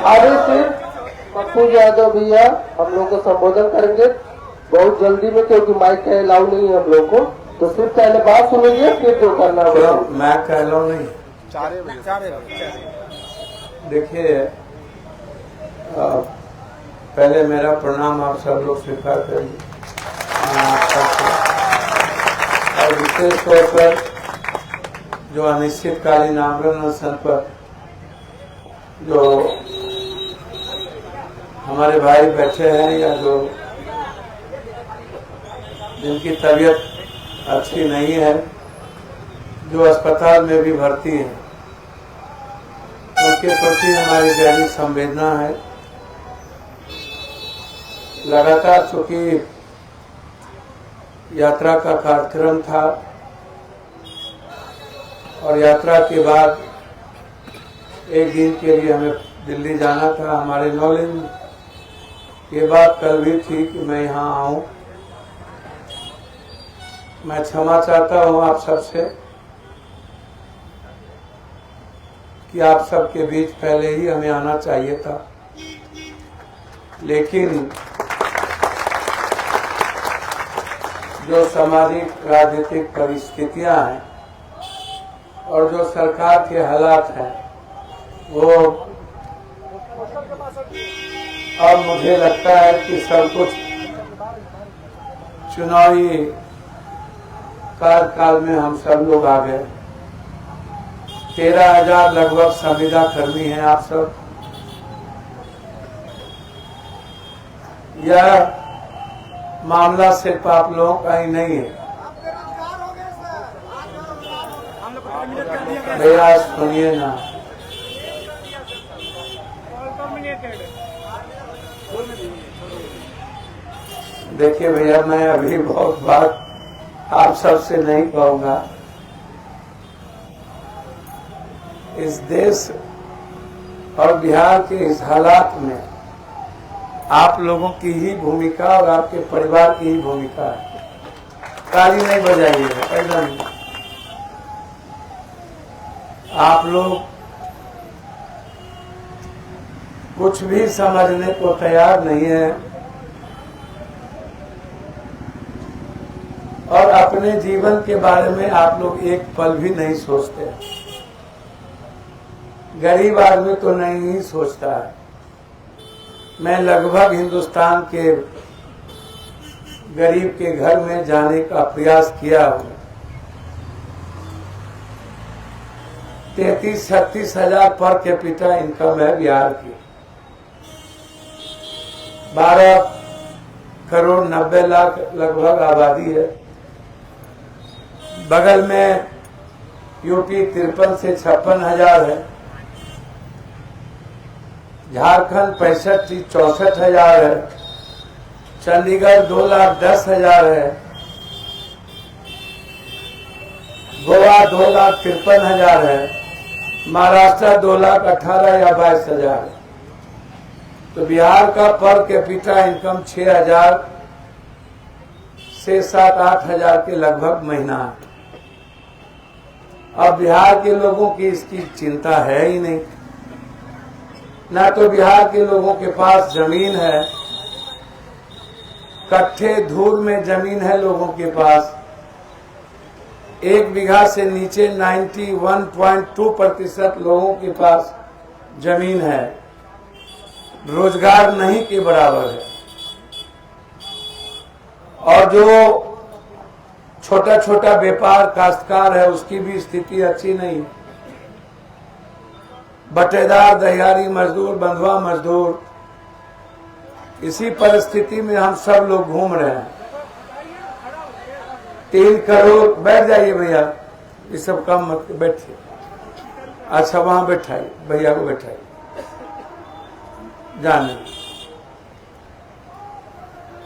आगे फिर पप्पू यादव भैया हम लोग को संबोधन करेंगे बहुत जल्दी में, क्योंकि माइक का अलाउ नहीं है हम लोग को, तो सिर्फ पहले बात सुनेंगे फिर जो करना होगा। माइक का अलाउ नहीं। 4 बजे। देखिए, पहले मेरा प्रणाम आप सब लोग स्वीकार करिए। और विशेष तौर पर जो अनिश्चितकालीन आमरण अनशन पर जो हमारे भाई बैठे हैं या जो जिनकी तबीयत अच्छी नहीं है, जो अस्पताल में भी भर्ती है, उनके प्रति हमारी गहरी संवेदना है। लगातार चूंकि यात्रा का कार्यक्रम था और यात्रा के बाद एक दिन के लिए हमें दिल्ली जाना था। हमारे 9 दिन ये बात कल भी थी कि मैं यहाँ आऊं। मैं क्षमा चाहता हूं आप सबसे कि आप सबके बीच पहले ही हमें आना चाहिए था, लेकिन जो सामाजिक राजनीतिक परिस्थितियां हैं और जो सरकार के हालात हैं, वो अब मुझे लगता है कि सब कुछ चुनावी कार्यकाल में हम सब लोग आ गए। 13,000 लगभग संविदा कर्मी हैं आप सब। यह मामला सिर्फ आप लोगों का ही नहीं है। भैया सुनिए ना, देखिए भैया, मैं अभी बहुत बात आप सबसे नहीं कहूंगा। इस देश और बिहार के इस हालात में आप लोगों की ही भूमिका और आपके परिवार की ही भूमिका है। ताली नहीं बजाइएगा, एकदम। आप लोग कुछ भी समझने को तैयार नहीं है और अपने जीवन के बारे में आप लोग एक पल भी नहीं सोचते। गरीब आदमी तो नहीं ही सोचता है। मैं लगभग हिंदुस्तान के गरीब के घर में जाने का प्रयास किया हूँ। 33-36 हजार पर कैपिटा इनकम है बिहार की। 12 करोड़ 90 लाख लगभग आबादी है। बगल में यूपी 53 से 56 हजार है। झारखंड 65-64 हजार है। चंडीगढ़ 2,10,000 है। गोवा 2,53,000 है। महाराष्ट्र 2,18,000 या 22,000 है। तो बिहार का पर कैपिटा इनकम 6,000 से 7-8 हजार के लगभग महीना है। अब बिहार के लोगों की इसकी चिंता है ही नहीं। ना तो बिहार के लोगों के पास जमीन है, कट्ठे धूल में जमीन है लोगों के पास। 1 बीघा से नीचे 91.2% लोगों के पास जमीन है। रोजगार नहीं के बराबर है। और जो छोटा छोटा व्यापार काश्तकार है उसकी भी स्थिति अच्छी नहीं। बटेदार, दहियारी मजदूर, बंधुआ मजदूर, इसी परिस्थिति में हम सब लोग घूम रहे हैं। 3 करोड़, बैठ जाइए भैया, ये सब काम मत बैठिए। अच्छा वहां बैठाइए, भैया को बैठाइए, जाने।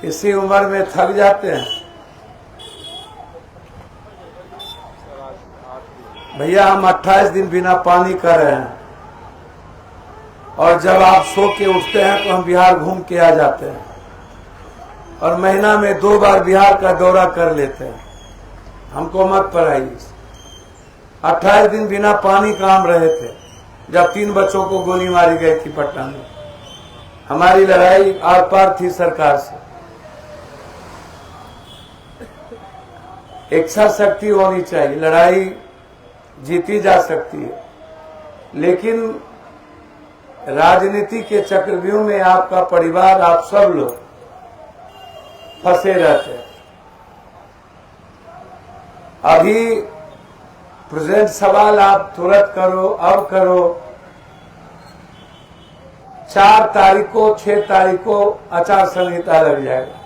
इसी उम्र में थक जाते हैं भैया। हम 28 दिन बिना पानी कर रहे हैं, और जब आप सो के उठते हैं तो हम बिहार घूम के आ जाते हैं, और महीना में 2 बार बिहार का दौरा कर लेते हैं। हमको मत पढ़ाइए। 28 दिन बिना पानी का हम रहे थे, जब 3 बच्चों को गोली मारी गई थी पटना में। हमारी लड़ाई आर पार थी सरकार से। इच्छा शक्ति होनी चाहिए, लड़ाई जीती जा सकती है, लेकिन राजनीति के चक्रव्यूह में आपका परिवार, आप सब लोग फंसे रहते हैं। अभी प्रेजेंट सवाल आप तुरंत करो, अब करो। 4 तारीख को, 6 तारीख को आचार संहिता लग जाएगा,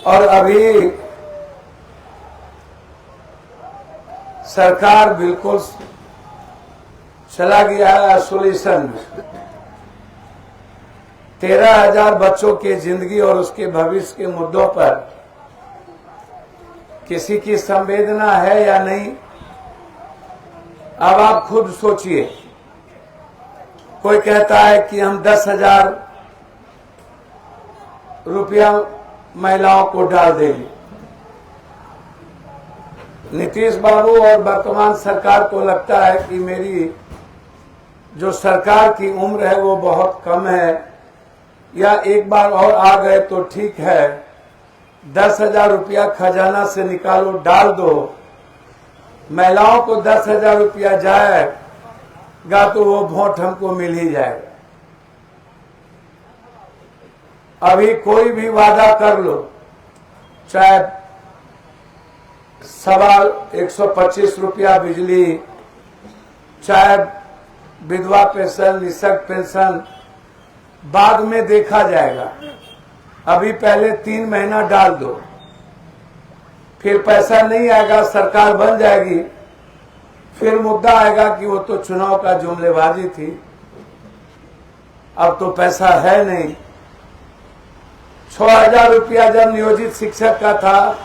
और अभी सरकार बिल्कुल चला गया है आइसोलेशन में। 13,000 बच्चों की जिंदगी और उसके भविष्य के मुद्दों पर किसी की संवेदना है या नहीं, अब आप खुद सोचिए। कोई कहता है कि हम 10,000 रुपया महिलाओं को डाल देंगे। नीतीश बाबू और वर्तमान सरकार को लगता है कि मेरी जो सरकार की उम्र है वो बहुत कम है, या एक बार और आ गए तो ठीक है। 10,000 रुपया खजाना से निकालो, डाल दो। महिलाओं को 10,000 रुपया जाएगा तो वो वोट हमको मिल ही जाएगा। अभी कोई भी वादा कर लो, चाहे 125 रुपया बिजली, चाहे विधवा पेंशन, निःशक्त पेंशन, बाद में देखा जाएगा। अभी पहले 3 महीना डाल दो, फिर पैसा नहीं आएगा, सरकार बन जाएगी, फिर मुद्दा आएगा कि वो तो चुनाव का जुमलेबाजी थी, अब तो पैसा है नहीं। 6,000 रुपया जब नियोजित शिक्षक का था,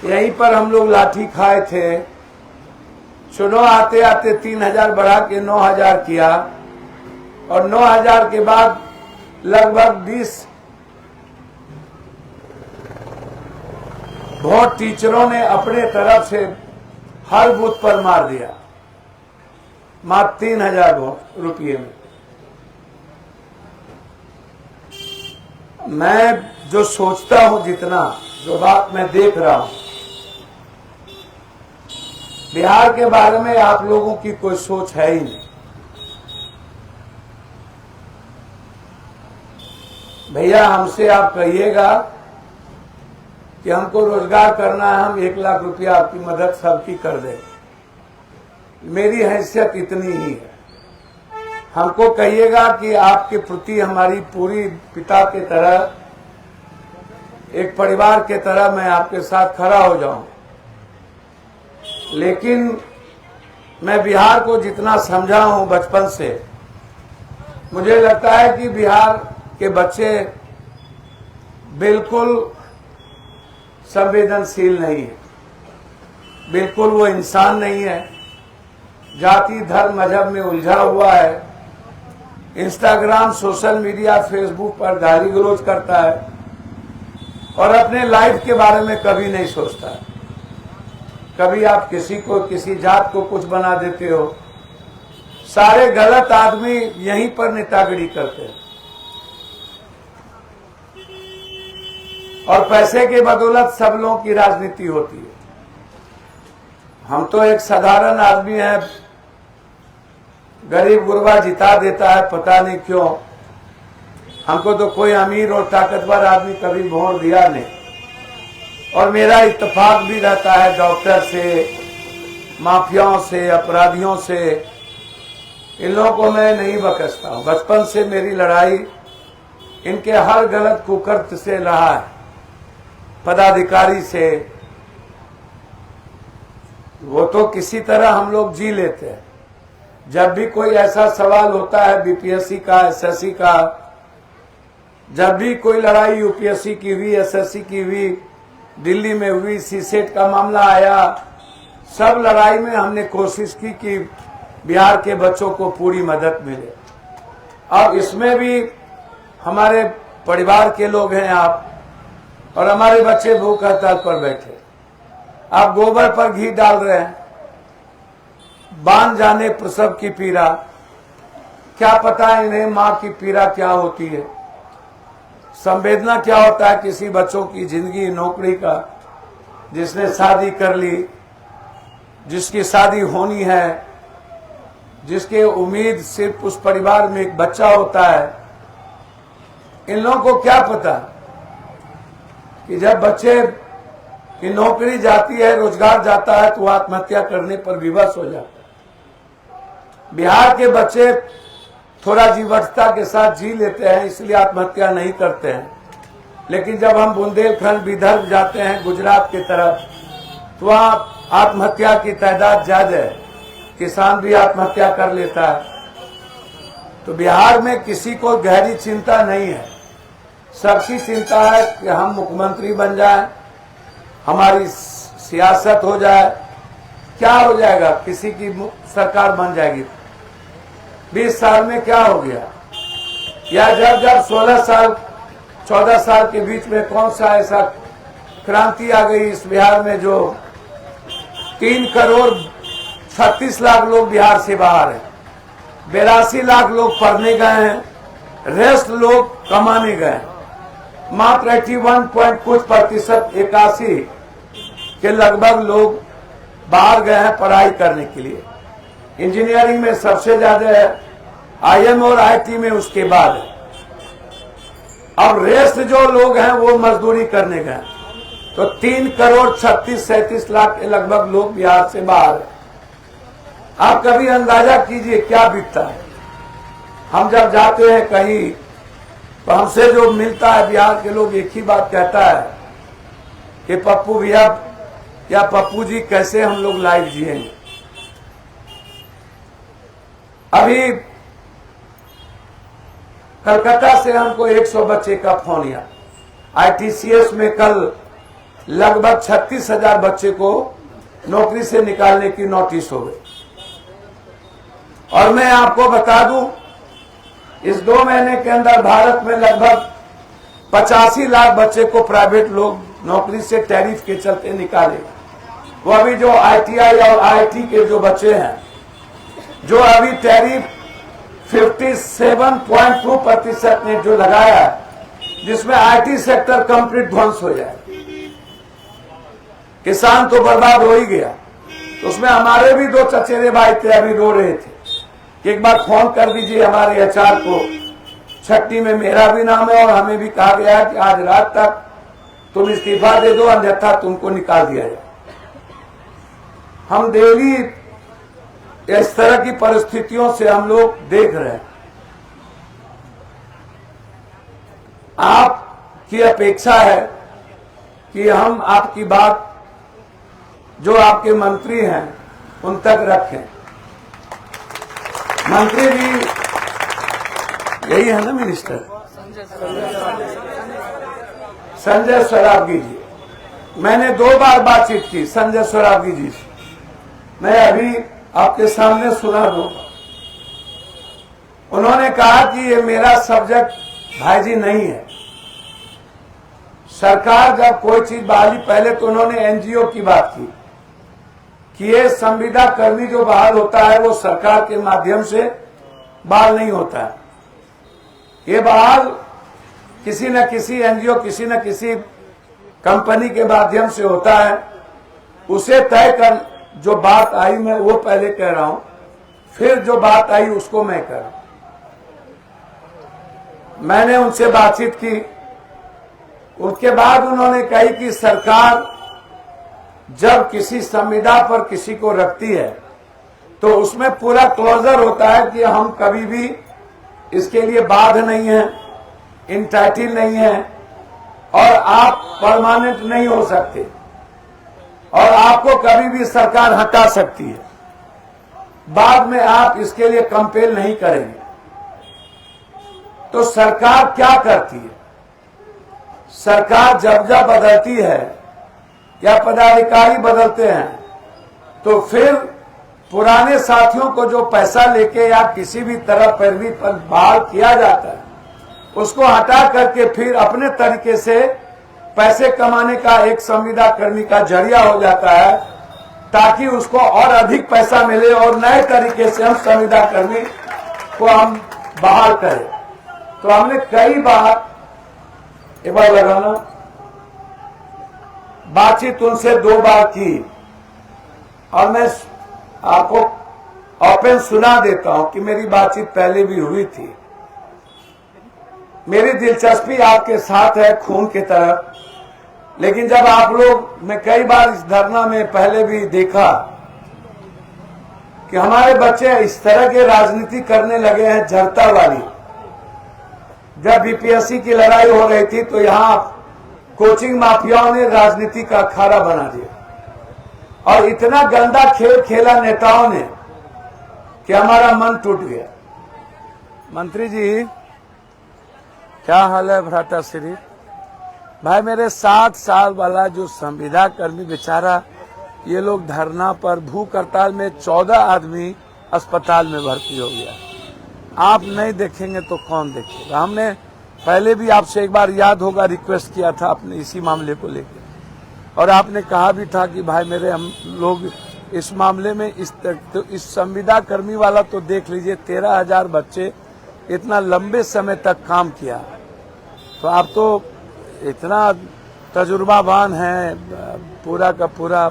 यहीं पर हम लोग लाठी खाए थे। चुनाव आते आते 3,000 बढ़ा के 9,000 किया, और 9,000 के बाद लगभग 20 वोट टीचरों ने अपने तरफ से हर बूथ पर मार दिया, मात्र 3,000 रुपये में। मैं जो सोचता हूं, जितना जो बात मैं देख रहा हूं, बिहार के बारे में आप लोगों की कोई सोच है ही नहीं। भैया हमसे आप कहिएगा कि हमको रोजगार करना है, हम 1 लाख रुपया आपकी मदद सबकी कर दें। मेरी हैसियत इतनी ही है। हमको कहिएगा कि आपके प्रति हमारी पूरी पिता के तरह, एक परिवार के तरह मैं आपके साथ खड़ा हो जाऊं। लेकिन मैं बिहार को जितना समझा हूं बचपन से, मुझे लगता है कि बिहार के बच्चे बिल्कुल संवेदनशील नहीं है, बिल्कुल वो इंसान नहीं है। जाति धर्म मजहब में उलझा हुआ है। इंस्टाग्राम, सोशल मीडिया, फेसबुक पर गाली गलौज करता है, और अपने लाइफ के बारे में कभी नहीं सोचता है। कभी आप किसी को, किसी जात को कुछ बना देते हो। सारे गलत आदमी यहीं पर नेतागिरी करते हैं, और पैसे के बदौलत सब लोगों की राजनीति होती है। हम तो एक साधारण आदमी हैं, गरीब गुरबा जिता देता है, पता नहीं क्यों। हमको तो कोई अमीर और ताकतवर आदमी कभी वोट दिया नहीं, और मेरा इत्तेफाक भी रहता है डॉक्टर से, माफियाओं से, अपराधियों से। इन लोगों को मैं नहीं बख्शता हूं। बचपन से मेरी लड़ाई इनके हर गलत कुकर्म से रहा है, पदाधिकारी से, वो तो किसी तरह हम लोग जी लेते हैं। जब भी कोई ऐसा सवाल होता है बीपीएससी का, एसएससी का, जब भी कोई लड़ाई यूपीएससी की हुई, एसएससी की हुई, दिल्ली में हुई, सीसेट का मामला आया, सब लड़ाई में हमने कोशिश की कि बिहार के बच्चों को पूरी मदद मिले। अब इसमें भी हमारे परिवार के लोग हैं आप, और हमारे बच्चे भूख हड़ताल पर बैठे। आप गोबर पर घी डाल रहे हैं, बांध जाने प्रसव की पीड़ा, क्या पता है इन्हें माँ की पीड़ा क्या होती है, संवेदना क्या होता है किसी बच्चों की जिंदगी, नौकरी का, जिसने शादी कर ली, जिसकी शादी होनी है, जिसके उम्मीद सिर्फ उस परिवार में एक बच्चा होता है। इन लोगों को क्या पता कि जब बच्चे की नौकरी जाती है, रोजगार जाता है, तो आत्महत्या करने पर विवश हो जाता है। बिहार के बच्चे थोड़ा जीवटता के साथ जी लेते हैं, इसलिए आत्महत्या नहीं करते हैं। लेकिन जब हम बुंदेलखंड, विदर्भ जाते हैं, गुजरात की तरफ, तो वहां आत्महत्या की तादाद ज्यादा है, किसान भी आत्महत्या कर लेता है। तो बिहार में किसी को गहरी चिंता नहीं है, सबकी चिंता है कि हम मुख्यमंत्री बन जाएं, हमारी सियासत हो जाए। क्या हो जाएगा, किसी की सरकार बन जाएगी, 20 साल में क्या हो गया, या जब 16 साल 14 साल के बीच में कौन सा ऐसा क्रांति आ गई इस बिहार में, जो 3 करोड़ 36 लाख लोग बिहार से बाहर हैं, 82 लाख लोग पढ़ने गए हैं, रेस्ट लोग कमाने गए हैं। मात्र 81% 81 के लगभग लोग बाहर गए हैं पढ़ाई करने के लिए। इंजीनियरिंग में सबसे ज्यादा है, आईएम और आईटी में उसके बाद है। अब रेस्ट जो लोग हैं वो मजदूरी करने गए, तो 3 करोड़ 36-37 लाख के लगभग लोग बिहार से बाहर है। आप कभी अंदाजा कीजिए क्या बीतता है। हम जब जाते हैं कहीं, तो हमसे जो मिलता है बिहार के लोग एक ही बात कहता है कि पप्पू भैया या पप्पू जी कैसे हम लोग लाइफ जिएंगे। अभी कलकत्ता से हमको 100 बच्चे का फोन आया। आईटीसीएस में कल लगभग 36,000 बच्चे को नौकरी से निकालने की नोटिस हो गई। और मैं आपको बता दूं, इस 2 महीने के अंदर भारत में लगभग 85 लाख बच्चे को प्राइवेट लोग नौकरी से टैरिफ के चलते निकाले। वो अभी जो आईटीआई और आईटी के जो बच्चे हैं, जो अभी टैरिफ 57.2% ने जो लगाया है, जिसमें आईटी सेक्टर कंप्लीट ध्वंस हो जाए, किसान तो बर्बाद हो ही गया। तो उसमें हमारे भी 2 चचेरे भाई थे, अभी रो रहे थे कि एक बार फोन कर दीजिए हमारे एचआर को। छट्टी में मेरा भी नाम है, और हमें भी कहा गया है कि आज रात तक तुम इस्तीफा दे दो, अन्यथा तुमको निकाल दिया जाए। हम डेली इस तरह की परिस्थितियों से हम लोग देख रहे हैं। आपकी अपेक्षा है कि हम आपकी बात जो आपके मंत्री हैं उन तक रखें। मंत्री भी यही है ना, मिनिस्टर संजय सरावगी जी। मैंने 2 बार बातचीत की संजय सरावगी जी से, मैं अभी आपके सामने सुना दूं। उन्होंने कहा कि ये मेरा सब्जेक्ट भाईजी नहीं है। सरकार जब कोई चीज बहाली, पहले तो उन्होंने एनजीओ की बात की कि ये संविदा कर्मी जो बहाल होता है वो सरकार के माध्यम से बहाल नहीं होता है। ये बहाल किसी न किसी एनजीओ, किसी न किसी कंपनी के माध्यम से होता है। उसे तय कर, जो बात आई मैं वो पहले कह रहा हूं, फिर जो बात आई उसको मैं कह रहा हूं। मैंने उनसे बातचीत की, उसके बाद उन्होंने कही कि सरकार जब किसी संविदा पर किसी को रखती है तो उसमें पूरा क्लोजर होता है कि हम कभी भी इसके लिए बाध्य नहीं है, इंटाइटल नहीं है, और आप परमानेंट नहीं हो सकते। और आपको कभी भी सरकार हटा सकती है, बाद में आप इसके लिए कंपेल नहीं करेंगे। तो सरकार क्या करती है? सरकार जब जब बदलती है या पदाधिकारी बदलते हैं तो फिर पुराने साथियों को जो पैसा लेके या किसी भी तरह पैरवी पर बहाल किया जाता है उसको हटा करके फिर अपने तरीके से पैसे कमाने का एक संविदा कर्मी का जरिया हो जाता है, ताकि उसको और अधिक पैसा मिले और नए तरीके से हम संविदा कर्मी को हम बहाल करें। तो हमने कई बार, एक बार लगाना, बातचीत उनसे 2 बार की और मैं आपको ओपन सुना देता हूं कि मेरी बातचीत पहले भी हुई थी। मेरी दिलचस्पी आपके साथ है खून की तरह, लेकिन जब आप लोग, मैं कई बार इस धरना में पहले भी देखा कि हमारे बच्चे इस तरह के राजनीति करने लगे हैं जड़ता वाली। जब बीपीएससी की लड़ाई हो रही थी तो यहां कोचिंग माफियाओं ने राजनीति का अखाड़ा बना दिया और इतना गंदा खेल खेला नेताओं ने कि हमारा मन टूट गया। मंत्री जी, क्या हाल है भ्राता श्री? भाई, मेरे 7 साल वाला जो संविदा कर्मी बेचारा, ये लोग धरना पर भूख हड़ताल में 14 आदमी अस्पताल में भर्ती हो गया। आप नहीं देखेंगे तो कौन देखेगा? हमने पहले भी आपसे एक बार याद होगा रिक्वेस्ट किया था अपने इसी मामले को लेकर, और आपने कहा भी था कि भाई मेरे हम लोग इस मामले में इस संविदा कर्मी वाला तो देख लीजिए, 13,000 बच्चे इतना लंबे समय तक काम किया, तो आप तो इतना तजुर्बावान हैं, पूरा का पूरा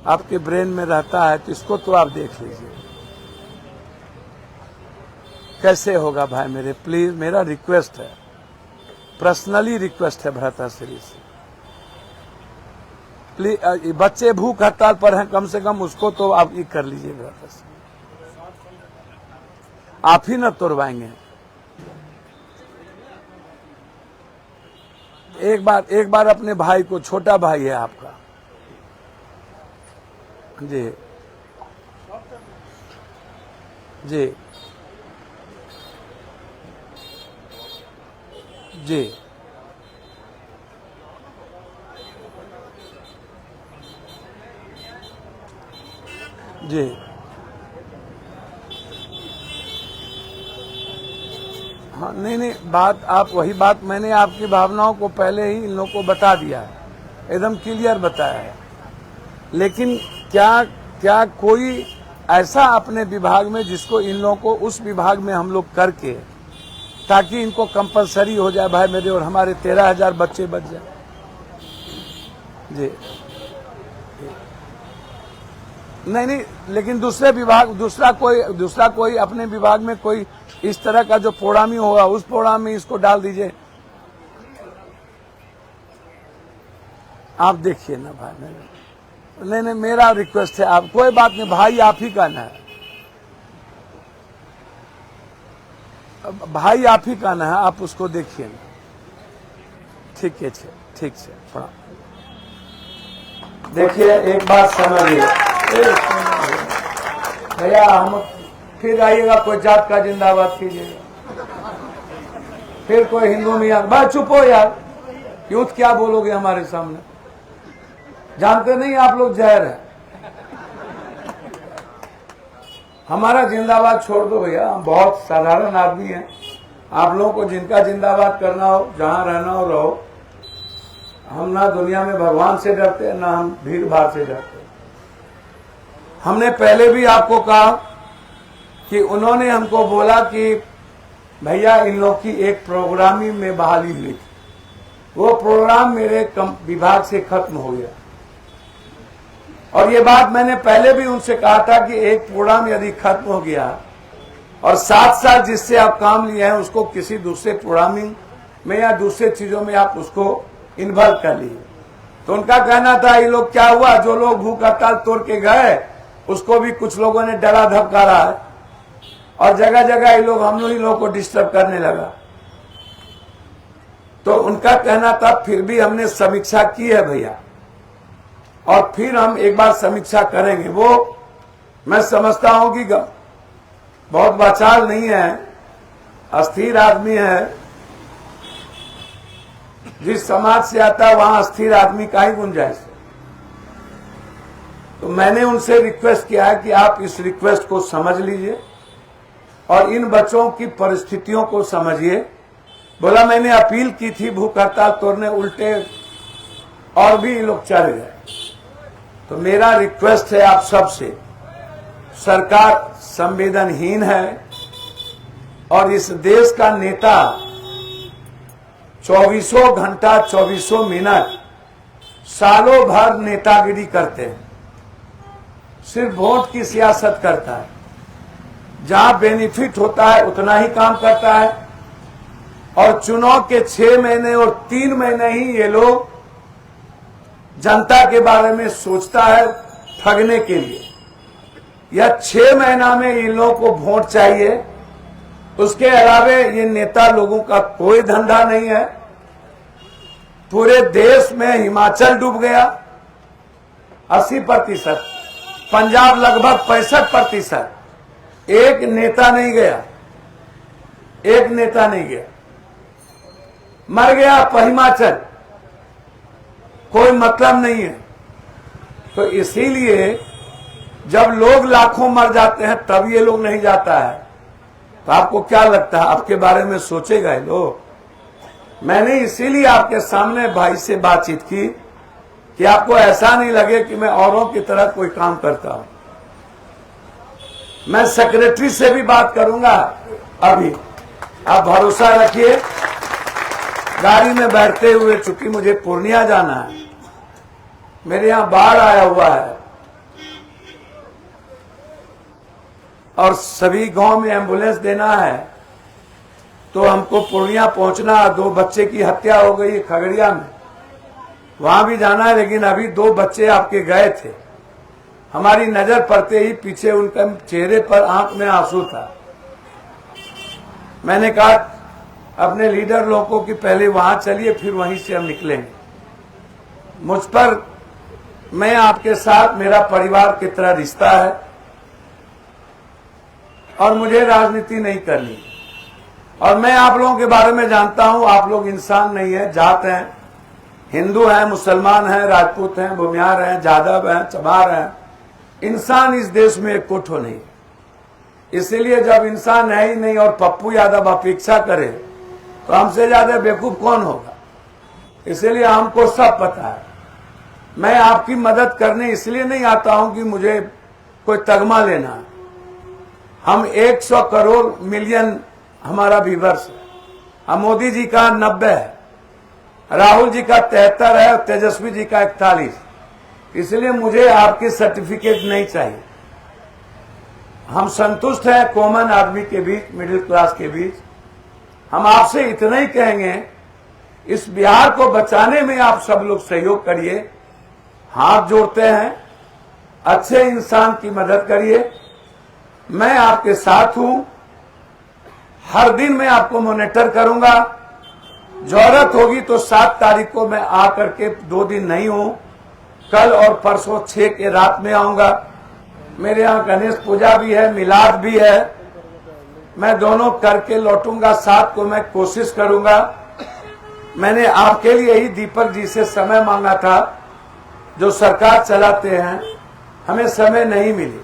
आपके ब्रेन में रहता है, तो इसको तो आप देख लीजिए कैसे होगा। भाई मेरे, प्लीज मेरा रिक्वेस्ट है, पर्सनली रिक्वेस्ट है भ्राताश्री से, प्लीज बच्चे भूख हड़ताल पर हैं, कम से कम उसको तो आप ये कर लीजिए भ्राताश्री, आप ही न तोड़वाएंगे। एक बार अपने भाई को, छोटा भाई है आपका जी जी जी जी हाँ, नहीं, बात आप वही बात मैंने आपकी भावनाओं को पहले ही इन लोगों को बता दिया है, एकदम क्लियर बताया है। लेकिन क्या कोई ऐसा अपने विभाग में जिसको इन लोगों को उस विभाग में हम लोग करके, ताकि इनको कंपलसरी हो जाए भाई मेरे, और हमारे 13,000 बच्चे बच जाए जी। नहीं, लेकिन दूसरे विभाग, दूसरा कोई अपने विभाग में कोई इस तरह का जो प्रोग्रामी होगा, उस प्रोग्राम में इसको डाल दीजिए। आप देखिए ना भाई मेरे, नहीं, मेरा रिक्वेस्ट है, आप कोई बात नहीं, भाई आप ही का ना है, भाई आप ही का ना है, आप उसको देखिए ना। ठीक है, प्रणाम। देखिए, एक बात समझिए भैया, हम फिर आइएगा, कोई जात का जिंदाबाद कीजिएगा, फिर कोई हिंदू में यार, बस चुप हो यार, यूथ क्या बोलोगे हमारे सामने? जानते नहीं आप लोग जहर है। हमारा जिंदाबाद छोड़ दो भैया, हम बहुत साधारण आदमी हैं। आप लोगों को जिनका जिंदाबाद करना हो, जहां रहना हो रहो। हम ना दुनिया में भगवान से डरते हैं, ना हम भीड़ भाड़ से डरते। हमने पहले भी आपको कहा कि उन्होंने हमको बोला कि भैया इन लोग की एक प्रोग्रामिंग में बहाली हुई थी, वो प्रोग्राम मेरे विभाग से खत्म हो गया। और ये बात मैंने पहले भी उनसे कहा था कि एक प्रोग्राम यदि खत्म हो गया और 7 साल जिससे आप काम लिए हैं उसको किसी दूसरे प्रोग्रामिंग में या दूसरे चीजों में आप उसको इन्वॉल्व कर लिए, तो उनका कहना था ये लोग क्या हुआ, जो लोग भूख हड़ताल तोड़ के गए उसको भी कुछ लोगों ने डरा धमकारा है और जगह जगह ये लोग हम लोगों को डिस्टर्ब करने लगा। तो उनका कहना था, फिर भी हमने समीक्षा की है भैया, और फिर हम एक बार समीक्षा करेंगे। वो मैं समझता हूं कि बहुत वाचाल नहीं है, अस्थिर आदमी है। जिस समाज से आता है वहां अस्थिर आदमी का ही गुंजाइश है। तो मैंने उनसे रिक्वेस्ट किया है कि आप इस रिक्वेस्ट को समझ लीजिए और इन बच्चों की परिस्थितियों को समझिए। बोला मैंने अपील की थी भूख हड़ताल तोड़ने, उल्टे और भी लोग चले गए। तो मेरा रिक्वेस्ट है आप सबसे, सरकार संवेदनहीन है और इस देश का नेता 24 घंटा 24 मिनट सालों भर नेतागिरी करते हैं, सिर्फ वोट की सियासत करता है। जहां बेनिफिट होता है उतना ही काम करता है और चुनाव के 6 महीने और 3 महीने ही ये लोग जनता के बारे में सोचता है ठगने के लिए। या 6 महीना में इन लोगों को वोट चाहिए, उसके अलावे ये नेता लोगों का कोई धंधा नहीं है। पूरे देश में हिमाचल डूब गया 80%, पंजाब लगभग 65%, एक नेता नहीं गया, एक नेता नहीं गया। मर गया हिमाचल, कोई मतलब नहीं है। तो इसीलिए जब लोग लाखों मर जाते हैं तब ये लोग नहीं जाता है। तो आपको क्या लगता है, आपके बारे में सोचेगा ये लोग? मैंने इसीलिए आपके सामने भाई से बातचीत की कि आपको ऐसा नहीं लगे कि मैं औरों की तरह कोई काम करता हूं। मैं सेक्रेटरी से भी बात करूंगा अभी, आप भरोसा रखिए। गाड़ी में बैठते हुए, चूंकि मुझे पूर्णिया जाना है, मेरे यहां बाढ़ आया हुआ है और सभी गांव में एम्बुलेंस देना है, तो हमको पूर्णिया पहुंचना। 2 बच्चे की हत्या हो गई खगड़िया में, वहां भी जाना है। लेकिन अभी 2 बच्चे आपके गए थे, हमारी नजर पड़ते ही पीछे उनके चेहरे पर आंख में आंसू था। मैंने कहा अपने लीडर लोगों की पहले वहां चलिए, फिर वहीं से हम निकलेंगे। मुझ पर, मैं आपके साथ, मेरा परिवार की तरह रिश्ता है और मुझे राजनीति नहीं करनी। और मैं आप लोगों के बारे में जानता हूं, आप लोग इंसान नहीं है, जात हैं, हिंदू हैं, मुसलमान हैं, राजपूत हैं, भूमिहार हैं, जादव हैं, चमार हैं। इंसान इस देश में एक कोठो नहीं। इसीलिए जब इंसान है ही नहीं और पप्पू यादव अपेक्षा करे तो हमसे ज्यादा बेवकूफ कौन होगा। इसीलिए हमको सब पता है। मैं आपकी मदद करने इसलिए नहीं आता हूं कि मुझे कोई तगमा लेना है। हम 100 करोड़ मिलियन हमारा व्यूअर्स है। हम मोदी जी का 90 है, राहुल जी का 73 है और तेजस्वी जी का 41। इसलिए मुझे आपकी सर्टिफिकेट नहीं चाहिए। हम संतुष्ट हैं कॉमन आदमी के बीच, मिडिल क्लास के बीच। हम आपसे इतना ही कहेंगे, इस बिहार को बचाने में आप सब लोग सहयोग करिए, हाथ जोड़ते हैं, अच्छे इंसान की मदद करिए। मैं आपके साथ हूं, हर दिन मैं आपको मॉनिटर करूंगा। जरूरत होगी तो 7 तारीख को मैं आकर के 2 दिन नहीं हूं, कल और परसों 6 के रात में आऊंगा। मेरे यहाँ गणेश पूजा भी है, मिलाद भी है, मैं दोनों करके लौटूंगा। 7 को मैं कोशिश करूंगा। मैंने आपके लिए ही दीपक जी से समय मांगा था, जो सरकार चलाते हैं, हमें समय नहीं मिली।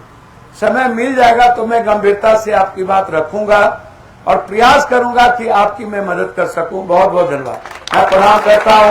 समय मिल जाएगा तो मैं गंभीरता से आपकी बात रखूंगा और प्रयास करूंगा कि आपकी मैं मदद कर सकूं। बहुत बहुत धन्यवाद। मैं प्रणाम करता हूं।